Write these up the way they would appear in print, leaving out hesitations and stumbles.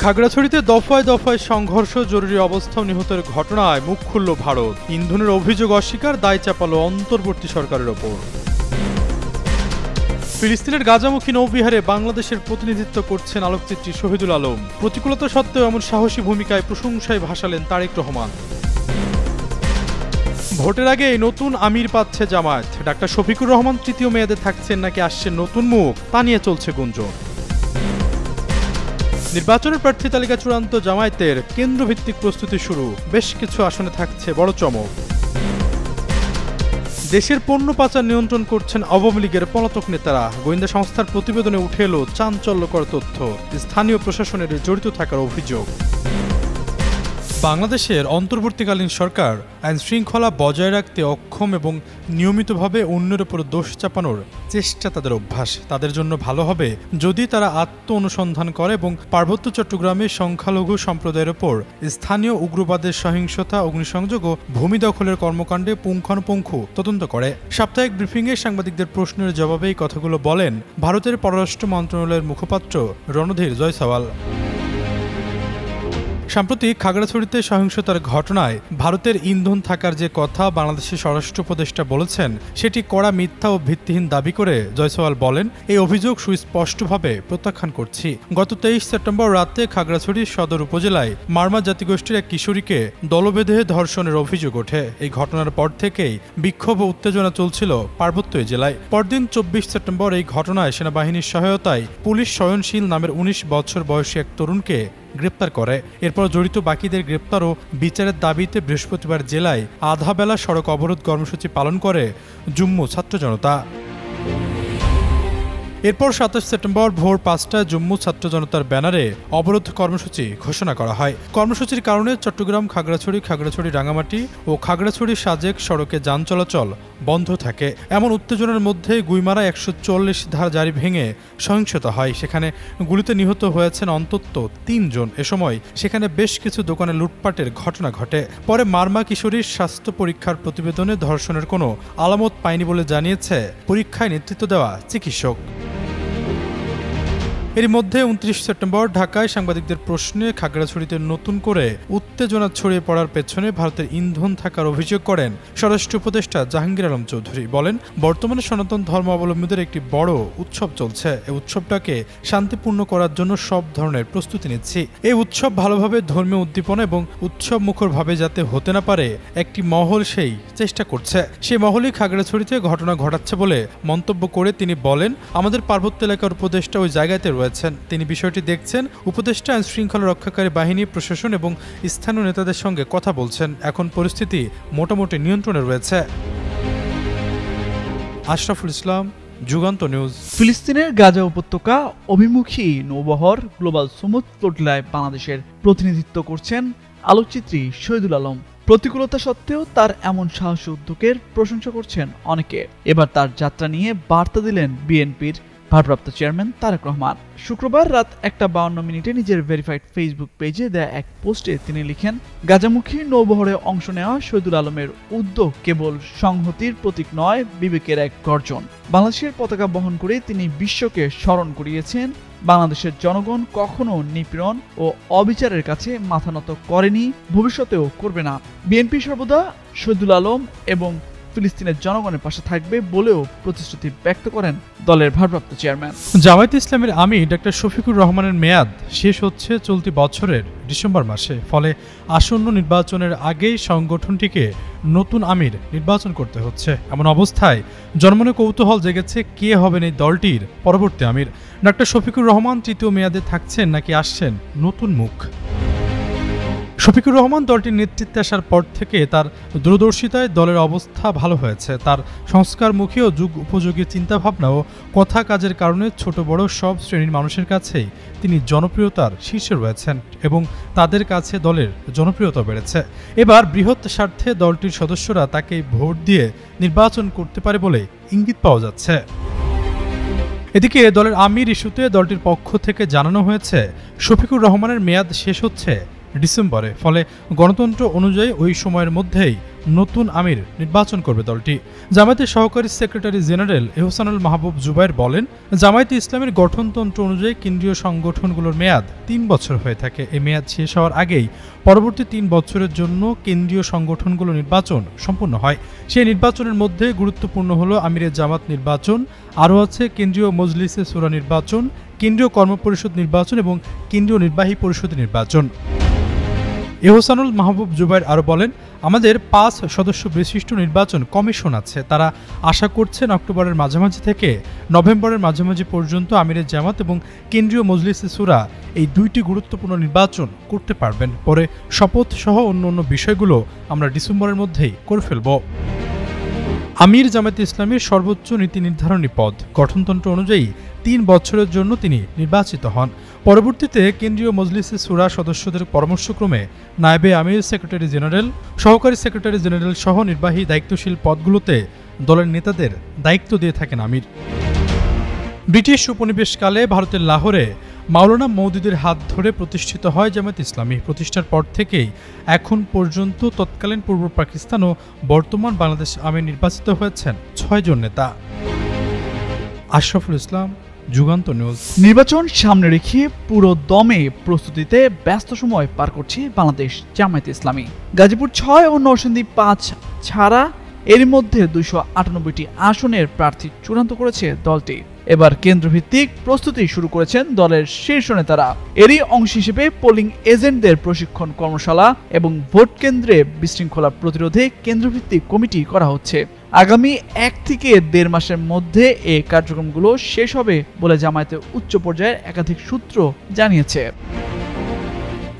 খাগড়াছড়িতে দফায় দফায় সংঘর্ষ, জরুরি অবস্থা ও নিহতের ঘটনায় মুখ খুলল ভারত। ইন্ধনের অভিযোগ অস্বীকার, দায় চাপালো অন্তর্বর্তী সরকারের ওপর। ফিলিস্তিনের গাজামুখী নৌবিহারে বাংলাদেশের প্রতিনিধিত্ব করছেন আলোকচিত্রী শহীদুল আলম। প্রতিকূলতা সত্ত্বেও এমন সাহসী ভূমিকায় প্রশংসায় ভাসালেন তারেক রহমান। ভোটের আগে নতুন আমির পাচ্ছে জামায়াত। ডাক্তার শফিকুর রহমান তৃতীয় মেয়াদে থাকছেন নাকি আসছেন নতুন মুখ, তা নিয়ে চলছে গুঞ্জন। নির্বাচনের প্রার্থী তালিকা চূড়ান্ত, জামায়াতের কেন্দ্রভিত্তিক প্রস্তুতি শুরু, বেশ কিছু আসনে থাকছে বড় চমক। দেশের পণ্য পাচার নিয়ন্ত্রণ করছেন আওয়ামী লীগের পলাতক নেতারা। গোয়েন্দা সংস্থার প্রতিবেদনে উঠে এলো চাঞ্চল্যকর তথ্য, স্থানীয় প্রশাসনের জড়িত থাকার অভিযোগ। বাংলাদেশের অন্তর্বর্তীকালীন সরকার আইন শৃঙ্খলা বজায় রাখতে অক্ষম এবং নিয়মিতভাবে অন্যের উপর দোষ চাপানোর চেষ্টা তাদের অভ্যাস। তাদের জন্য ভালো হবে যদি তারা আত্ম অনুসন্ধান করে এবং পার্বত্য চট্টগ্রামে সংখ্যালঘু সম্প্রদায়ের ওপর স্থানীয় উগ্রবাদের সহিংসতা, অগ্নিসংযোগ ও ভূমি দখলের কর্মকাণ্ডে পুঙ্খানুপুঙ্খ তদন্ত করে। সাপ্তাহিক ব্রিফিংয়ে সাংবাদিকদের প্রশ্নের জবাবে এই কথাগুলো বলেন ভারতের পররাষ্ট্র মন্ত্রণালয়ের মুখপাত্র রণধীর জয়সওয়াল। সাম্প্রতিক খাগড়াছড়িতে সহিংসতার ঘটনায় ভারতের ইন্ধন থাকার যে কথা বাংলাদেশের স্বরাষ্ট্র উপদেষ্টা বলেছেন, সেটি কড়া মিথ্যা ও ভিত্তিহীন দাবি করে জয়সওয়াল বলেন, এই অভিযোগ সুস্পষ্টভাবে প্রত্যাখ্যান করছি। গত 23 সেপ্টেম্বর রাতে খাগড়াছড়ি সদর উপজেলায় মারমা জাতিগোষ্ঠীর এক কিশোরীকে দলবেঁধে ধর্ষণের অভিযোগ ওঠে। এই ঘটনার পর থেকেই বিক্ষোভ ও উত্তেজনা চলছিল পার্বত্য জেলায়। পরদিন 24 সেপ্টেম্বর এই ঘটনায় সেনাবাহিনীর সহায়তায় পুলিশ সয়নশীল নামের 19 বছর বয়সী এক তরুণকে গ্রেপ্তার করে। এরপর জড়িত বাকিদের গ্রেপ্তার ও বিচারের দাবিতে বৃহস্পতিবার জেলায় আধা বেলা সড়ক অবরোধ কর্মসূচি পালন করে জুম্মু ছাত্র জনতা। এরপর 27 সেপ্টেম্বর ভোর 5টায় জম্মু ছাত্র জনতার ব্যানারে অবরোধ কর্মসূচি ঘোষণা করা হয়। কর্মসূচির কারণে চট্টগ্রাম খাগড়াছড়ি, খাগড়াছড়ি রাঙামাটি ও খাগড়াছড়ি সাজেক সড়কে যান চলাচল বন্ধ থাকে। এমন উত্তেজনার মধ্যে গুইমারা 144 ধারা জারি ভেঙে সহিংসতা হয়। সেখানে গুলিতে নিহত হয়েছেন অন্তত 3 জন। এ সময় সেখানে বেশ কিছু দোকানে লুটপাটের ঘটনা ঘটে। পরে মারমা কিশোরীর স্বাস্থ্য পরীক্ষার প্রতিবেদনে ধর্ষণের কোনো আলামত পায়নি বলে জানিয়েছে পরীক্ষায় নেতৃত্ব দেওয়া চিকিৎসক। এর মধ্যে 29 সেপ্টেম্বর ঢাকায় সাংবাদিকদের প্রশ্নে খাগড়াছড়িতে নতুন করে উত্তেজনা ছড়িয়ে পড়ার পেছনে ভারতের ইন্ধন থাকার অভিযোগ করেন স্বরাষ্ট্র উপদেষ্টা জাহাঙ্গীর আলম চৌধুরী। বলেন, বর্তমানে সনাতন ধর্মাবলম্বীদের একটি বড় উৎসব চলছে। এই উৎসবটাকে শান্তিপূর্ণ করার জন্য সব ধরনের প্রস্তুতি নিচ্ছি। এই উৎসব ভালোভাবে ধর্মীয় উদ্দীপনা এবং উৎসব মুখরভাবে যাতে হতে না পারে একটি মহল সেই চেষ্টা করছে। সেই মহলই খাগড়াছড়িতে ঘটনা ঘটাচ্ছে বলে মন্তব্য করে তিনি বলেন, আমাদের পার্বত্য এলাকার উপদেষ্টা ওই জায়গাতে রয়েছেন। তিনি বিষয়টি দেখছেন। উপদেষ্টা আইন শৃঙ্খলা রক্ষাকারী বাহিনী, প্রশাসন এবং স্থানীয় নেতাদের সঙ্গে কথা বলছেন। এখন পরিস্থিতি মোটামুটি নিয়ন্ত্রণে রয়েছে। আশরাফুল ইসলাম, যুগান্ত নিউজ। ফিলিস্তিনের গাজা উপত্যকা অভিমুখী নৌবহর গ্লোবাল সুমুদ ফ্লোটিলায় বাংলাদেশের প্রতিনিধিত্ব করছেন আলোকচিত্রী শহীদুল আলম। প্রতিকূলতা সত্ত্বেও তার এমন সাহসী উদ্যোগের প্রশংসা করছেন অনেকে। এবার তার যাত্রা নিয়ে বার্তা দিলেন বিএনপির ভারপ্রাপ্ত চেয়ারম্যান তারেক রহমান। শুক্রবার রাত 1:52 নিজের ভেরিফাইড ফেসবুক পেজে দেয়া এক পোস্টে তিনি লিখেন, গাজামুখী নৌবহরে অংশ নেওয়া শহীদুল আলমের উদ্যোগ কেবল সংহতির প্রতীক নয়, বিবেকের এক গর্জন। বাংলাদেশের পতাকা বহন করে তিনি বিশ্বকে স্মরণ করিয়েছেন বাংলাদেশের জনগণ কখনো নিপীড়ন ও অবিচারের কাছে মাথা নত করেনি, ভবিষ্যতেও করবে না। বিএনপি সর্বদা শহীদুল আলম এবং ফিলিস্তিনের জনগণের পাশে থাকবে বলেও প্রতিশ্রুতি ব্যক্ত করেন দলের ভারপ্রাপ্ত চেয়ারম্যান। জামায়াতে ইসলামের আমির ডাক্তার শফিকুর রহমানের মেয়াদ শেষ হচ্ছে চলতি বছরের ডিসেম্বর মাসে। ফলে আসন্ন নির্বাচনের আগেই সংগঠনটিকে নতুন আমির নির্বাচন করতে হচ্ছে। এমন অবস্থায় জনমনে কৌতূহল জেগেছে কে হবেন এই দলটির পরবর্তী আমির। ডাক্তার শফিকুর রহমান তৃতীয় মেয়াদে থাকছেন নাকি আসছেন নতুন মুখ। শফিকুর রহমান দলটির নেতৃত্বে আসার পর থেকে তার দূরদর্শিতায় দলের অবস্থা ভালো হয়েছে। তার সংস্কারমুখী ও যুগ উপযোগী চিন্তাভাবনা ও কথা কাজের কারণে ছোট বড় সব শ্রেণীর মানুষের কাছেই তিনি জনপ্রিয়তার শীর্ষে রয়েছেন এবং তাদের কাছে দলের জনপ্রিয়তা বেড়েছে। এবার বৃহৎ স্বার্থে দলটির সদস্যরা তাকে ভোট দিয়ে নির্বাচন করতে পারে বলে ইঙ্গিত পাওয়া যাচ্ছে। এদিকে দলের আমির ইস্যুতে দলটির পক্ষ থেকে জানানো হয়েছে, শফিকুর রহমানের মেয়াদ শেষ হচ্ছে ডিসেম্বরে। ফলে গণতন্ত্র অনুযায়ী ওই সময়ের মধ্যেই নতুন আমির নির্বাচন করবে দলটি। জামায়াতের সহকারী সেক্রেটারি জেনারেল এহসানুল মাহবুব জুবায়ের বলেন, জামায়াতে ইসলামের গঠনতন্ত্র অনুযায়ী কেন্দ্রীয় সংগঠনগুলোর মেয়াদ ৩ বছর হয়ে থাকে। এই মেয়াদ শেষ হওয়ার আগেই পরবর্তী ৩ বছরের জন্য কেন্দ্রীয় সংগঠনগুলো নির্বাচন সম্পূর্ণ হয়। সেই নির্বাচনের মধ্যে গুরুত্বপূর্ণ হলো আমিরের জামাত নির্বাচন, আরও আছে কেন্দ্রীয় মজলিসে শুরা নির্বাচন, কেন্দ্রীয় কর্মপরিষদ নির্বাচন এবং কেন্দ্রীয় নির্বাহী পরিষদের নির্বাচন। এহসানুল মাহবুব জুবায়ের আরও বলেন, আমাদের ৫ সদস্য বিশিষ্ট নির্বাচন কমিশন আছে। তারা আশা করছেন অক্টোবরের মাঝামাঝি থেকে নভেম্বরের মাঝামাঝি পর্যন্ত আমিরের জামাত এবং কেন্দ্রীয় মজলিসে শুরা এই 2টি গুরুত্বপূর্ণ নির্বাচন করতে পারবেন। পরে শপথ সহ অন্য বিষয়গুলো আমরা ডিসেম্বরের মধ্যেই করে ফেলব। আমির জামায়াতে ইসলামীর সর্বোচ্চ নীতি নির্ধারণী পদ। গঠনতন্ত্র অনুযায়ী 3 বছরের জন্য তিনি নির্বাচিত হন। পরবর্তীতে কেন্দ্রীয় মজলিসে শুরা সদস্যদের পরামর্শক্রমে নায়েবে আমির, সেক্রেটারি জেনারেল, সহকারী সেক্রেটারি জেনারেল সহ নির্বাহী দায়িত্বশীল পদগুলোতে দলের নেতাদের দায়িত্ব দিয়ে থাকেন আমির। ব্রিটিশ উপনিবেশকালে ভারতের লাহোরে মাওলানা মওদুদের হাত ধরে প্রতিষ্ঠিত হয় জামায়াত ইসলামী। প্রতিষ্ঠার পর থেকেই এখন পর্যন্ত তৎকালীন পূর্ব পাকিস্তান ও বর্তমান বাংলাদেশ আমির নির্বাচিত হয়েছেন 6 জন নেতা। আশরাফুল ইসলাম, যুগান্তর নিউজ। নির্বাচন সামনে রেখে পুরো দমে প্রস্তুতিতে ব্যস্ত সময় পার করছে বাংলাদেশ জামায়াতে ইসলামী। গাজীপুর 6 ও নরসিংদী 5 ছাড়া এর মধ্যে 298টি আসনের প্রার্থী চূড়ান্ত করেছে দলটি। এবার কেন্দ্রভিত্তিক প্রস্তুতি শুরু করেছেন দলের শীর্ষ নেতারা। এরই অংশ হিসেবে পোলিং এজেন্টদের প্রশিক্ষণ কর্মশালা এবং ভোট কেন্দ্রে বিশৃঙ্খলা প্রতিরোধে কেন্দ্রভিত্তিক কমিটি করা হচ্ছে। আগামী 1 থেকে 1.5 মাসের মধ্যে এই কার্যক্রমগুলো শেষ হবে বলে জামায়াতের উচ্চ পর্যায়ের একাধিক সূত্র জানিয়েছে।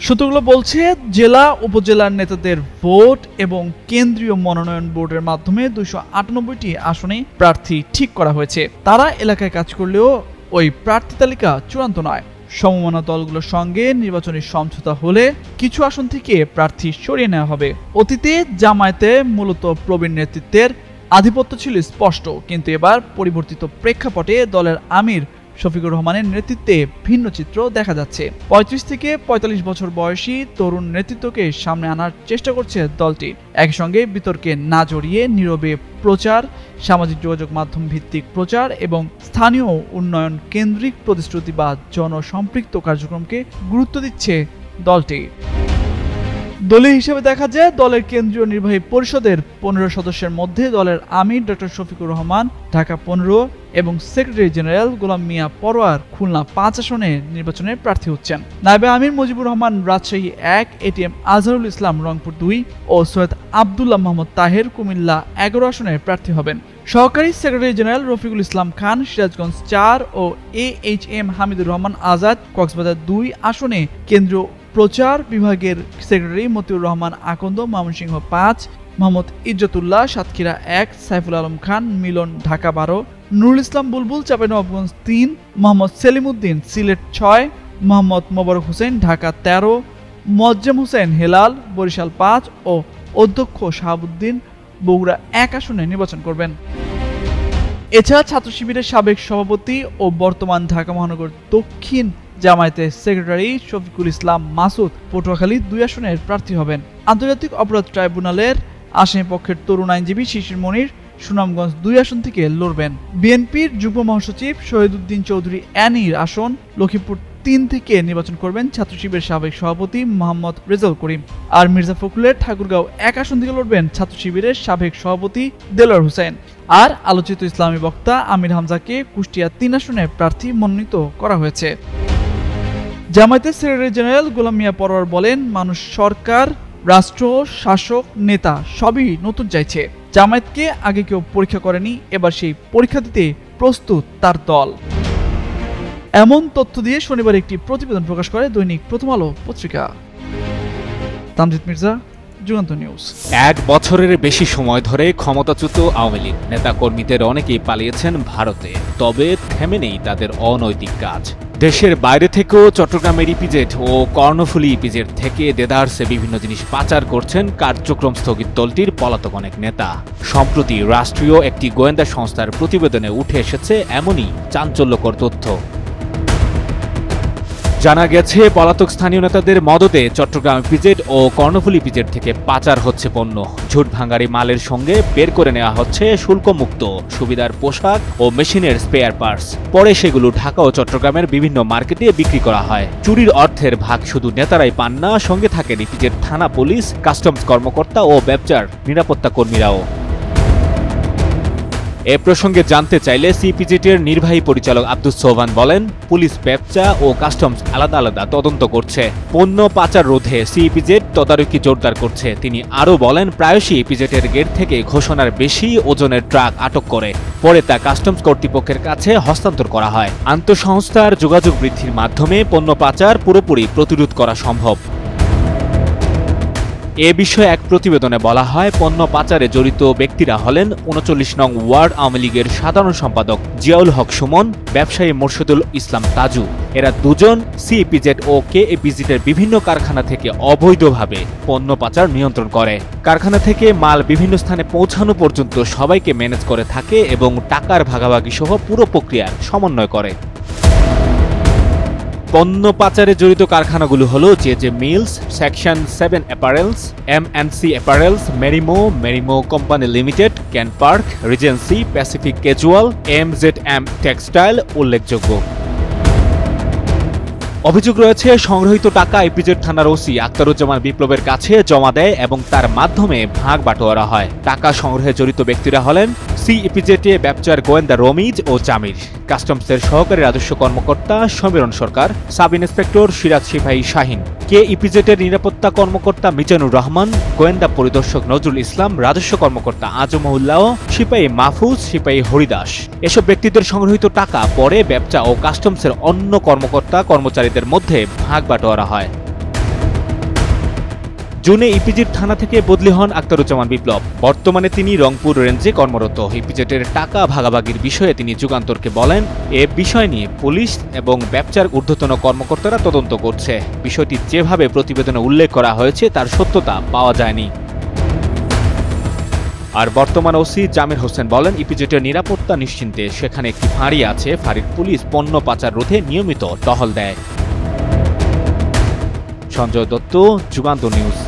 সূত্রগুলো বলছে, জেলা উপজেলার নেতাদের ভোট এবং কেন্দ্রীয় মনোনয়ন বোর্ডের মাধ্যমে 298টি আসনে প্রার্থী ঠিক করা হয়েছে। তারা এলাকায় কাজ করলেও ওই প্রার্থী তালিকা চূড়ান্ত নয়। সমমনা দলগুলোর সঙ্গে নির্বাচনী সমঝোতা হলে কিছু আসন থেকে প্রার্থী সরিয়ে নেওয়া হবে। অতীতে জামায়াতে মূলত প্রবীণ নেতৃত্বের আধিপত্য ছিল স্পষ্ট, কিন্তু এবার পরিবর্তিত প্রেক্ষাপটে দলের আমির শফিকুর রহমানের নেতৃত্বে ভিন্ন চিত্র দেখা যাচ্ছে। 35 থেকে 45 বছর বয়সী তরুণ নেতৃত্বকে সামনে আনার চেষ্টা করছে দলটি। একই সঙ্গে বিতর্কে না জড়িয়ে নীরবে প্রচার, সামাজিক যোগাযোগ মাধ্যম ভিত্তিক প্রচার এবং স্থানীয় উন্নয়ন কেন্দ্রিক প্রতিশ্রুতি বা জনসম্পৃক্ত কার্যক্রমকে গুরুত্ব দিচ্ছে দলটি। দলীয় হিসেবে দেখা যায়, দলের কেন্দ্রীয় নির্বাহী পরিষদের 15 সদস্যের মধ্যে দলের আমির ডক্টর শফিকুর রহমান ঢাকা 15 এবং সেক্রেটারি জেনারেল গোলাম মিয়া পরোয়ার খুলনা 5 আসনে নির্বাচনের প্রার্থী হচ্ছেন। নায়েবে আমির মুজিবুর রহমান রাজশাহী 1, এটিএম আজহারুল ইসলাম রংপুর 2 ও সৈয়দ আবদুল্লাহ মোহাম্মদ তাহের কুমিল্লা 11 আসনের প্রার্থী হবেন। সহকারী সেক্রেটারি জেনারেল রফিকুল ইসলাম খান সিরাজগঞ্জ 4 ও AHM হামিদুর রহমান আজাদ কক্সবাজার 2 আসনে, কেন্দ্রীয় প্রচার বিভাগের সেক্রেটারি মতিউর রহমান আকন্দ ময়মনসিংহ 5, মোহাম্মদ ইজ্জতুল্লাহ সাতক্ষীরা 1, সাইফুল আলম খান মিলন ঢাকা 12, নুরুল ইসলাম বুলবুল চাঁপাইনবাবগঞ্জ 3, মোহাম্মদ সেলিম উদ্দিন সিলেট 6, মোহাম্মদ মোবারক হোসেন ঢাকা 13, মোয়াজ্জেম হোসেন হেলাল বরিশাল 5 ও অধ্যক্ষ শাহাবুদ্দিন বগুড়া 1 আসনে নির্বাচন করবেন। এছাড়া ছাত্র শিবিরের সাবেক সভাপতি ও বর্তমান ঢাকা মহানগর দক্ষিণ জামায়াতের সেক্রেটারি শফিকুল ইসলাম মাসুদ পটুয়াখালী 2 আসনের প্রার্থী হবেন। আন্তর্জাতিক অপরাধ ট্রাইব্যুনালের আসামি পক্ষের তরুণ আইনজীবী শিশির মনির সুনামগঞ্জ 2 আসন থেকে লড়বেন। বিএনপির যুগ্ম মহাসচিব শহীদুদ্দিন চৌধুরী অ্যানির আসন লক্ষ্মীপুর 3 থেকে নির্বাচন করবেন ছাত্র শিবিরের সাবেক সভাপতি মোহাম্মদ রেজাউল করিম। আর মির্জা ফখরুলের ঠাকুরগাঁও 1 আসন থেকে লড়বেন ছাত্র শিবিরের সাবেক সভাপতি দেলোয়ার হোসেন। আর আলোচিত ইসলামী বক্তা আমির হামজাকে কুষ্টিয়া 3 আসনে প্রার্থী মনোনীত করা হয়েছে। জামায়াতের সেক্রেটারি জেনারেল গোলাম মিয়া পরোয়ার বলেন, মানুষ, সরকার, রাষ্ট্র, শাসক, নেতা সবই নতুন চাইছে। জামায়াতকে আগে কেউ পরীক্ষা করেনি, এবার সেই পরীক্ষা দিতে প্রস্তুত তার দল। এমন তথ্য দিয়ে শনিবার একটি প্রতিবেদন প্রকাশ করে দৈনিক প্রথম আলো পত্রিকা। তামজিদ মির্জা, যুগান্তর নিউজ। 1 বছরের বেশি সময় ধরে ক্ষমতাচ্যুত আওয়ামী লীগ নেতাকর্মীদের অনেকেই পালিয়েছেন ভারতে, তবে থেমে নেই তাদের অনৈতিক কাজ। দেশের বাইরে থেকেও চট্টগ্রামের ইপিজেড ও কর্ণফুলী ইপিজেড থেকে দেদারসে বিভিন্ন জিনিস পাচার করছেন কার্যক্রম স্থগিত দলটির পলাতক অনেক নেতা। সম্প্রতি রাষ্ট্রীয় একটি গোয়েন্দা সংস্থার প্রতিবেদনে উঠে এসেছে এমনই চাঞ্চল্যকর তথ্য। জানা গেছে পলাতক স্থানীয় নেতাদের মদতে চট্টগ্রাম ইপিজেড ও কর্ণফুলী ইপিজেড থেকে পাচার হচ্ছে পণ্য। ঝুট ভাঙারি মালের সঙ্গে বের করে নেওয়া হচ্ছে শুল্কমুক্ত সুবিধার পোশাক ও মেশিনের স্পেয়ার পার্টস। পরে সেগুলো ঢাকা ও চট্টগ্রামের বিভিন্ন মার্কেটে বিক্রি করা হয়। চুরির অর্থের ভাগ শুধু নেতারাই পান না, সঙ্গে থাকেন ইপিজেড থানা পুলিশ, কাস্টমস কর্মকর্তা ও ব্যবসার নিরাপত্তা কর্মীরাও। এ প্রসঙ্গে জানতে চাইলে সিপিজেটের নির্বাহী পরিচালক আব্দুস সোবহান বলেন, পুলিশ ব্যবসা ও কাস্টমস আলাদা আলাদা তদন্ত করছে। পণ্য পাচার রোধে সিপিজেট তদারকি জোরদার করছে। তিনি আরও বলেন, প্রায়শই ইপিজেটের গেট থেকে ঘোষণার বেশি ওজনের ট্রাক আটক করে পরে তা কাস্টমস কর্তৃপক্ষের কাছে হস্তান্তর করা হয়। আন্তঃসংস্থার যোগাযোগ বৃদ্ধির মাধ্যমে পণ্য পাচার পুরোপুরি প্রতিরোধ করা সম্ভব। এ বিষয়ে এক প্রতিবেদনে বলা হয়, পণ্য পাচারে জড়িত ব্যক্তিরা হলেন ৩৯ নং ওয়ার্ড আওয়ামী লীগের সাধারণ সম্পাদক জিয়াউল হক সুমন, ব্যবসায়ী মোর্শেদুল ইসলাম তাজু। এরা দুজন সিইপিজেড ও কেএপিজেডের বিভিন্ন কারখানা থেকে অবৈধভাবে পণ্য পাচার নিয়ন্ত্রণ করে। কারখানা থেকে মাল বিভিন্ন স্থানে পৌঁছানো পর্যন্ত সবাইকে ম্যানেজ করে থাকে এবং টাকার ভাগাভাগি সহ পুরো প্রক্রিয়ার সমন্বয় করে। পণ্য পাচারে জড়িত কারখানাগুলো হলো জে মিলস, সেকশন 7 অ্যাপারেলস, এম&সি apparels, Merimo company limited, Can Park, Regency, Pacific Casual, MZM textile উল্লেখযোগ্য। অভিযোগ রয়েছে, সংগ্রহীত টাকা ইপিজেড থানার ওসি আখতারুজ্জামান বিপ্লবের কাছে জমা দেয় এবং তার মাধ্যমে ভাগ বাটোয়ারা হয়। টাকা সংগ্রহে জড়িত ব্যক্তিরা হলেন সিইপিজেডে ব্যবসার গোয়েন্দা রমিজ ও জামির, কাস্টমসের সহকারী রাজস্ব কর্মকর্তা সমীরণ সরকার, সাব ইন্সপেক্টর সিরাজ সিপাহী শাহিন, কেইপিজেডের নিরাপত্তা কর্মকর্তা মিজানুর রহমান, গোয়েন্দা পরিদর্শক নজরুল ইসলাম, রাজস্ব কর্মকর্তা আজমউল্লাহ, সিপাহী মাহফুজ, সিপাহী হরিদাস। এসব ব্যক্তিদের সংগ্রহিত টাকা পরে ব্যবসা ও কাস্টমসের অন্য কর্মকর্তা কর্মচারীদের মধ্যে ভাগ বাটোয়ারা হয়। জুনে ইপিজেড থানা থেকে বদলি হন আখতারুজ্জামান বিপ্লব। বর্তমানে তিনি রংপুর রেঞ্জে কর্মরত। ইপিজেডের টাকা ভাগাভাগির বিষয়ে তিনি যুগান্তরকে বলেন, এ বিষয় নিয়ে পুলিশ এবং ব্যবসার ঊর্ধ্বতন কর্মকর্তারা তদন্ত করছে। বিষয়টি যেভাবে প্রতিবেদনে উল্লেখ করা হয়েছে তার সত্যতা পাওয়া যায়নি। আর বর্তমান ওসি জামির হোসেন বলেন, ইপিজেডের নিরাপত্তা নিশ্চিন্তে। সেখানে একটি ফাঁড়ি আছে, ফাঁড়ির পুলিশ পণ্য পাচার রোধে নিয়মিত টহল দেয়। সঞ্জয় দত্ত, যুগান্তর নিউজ।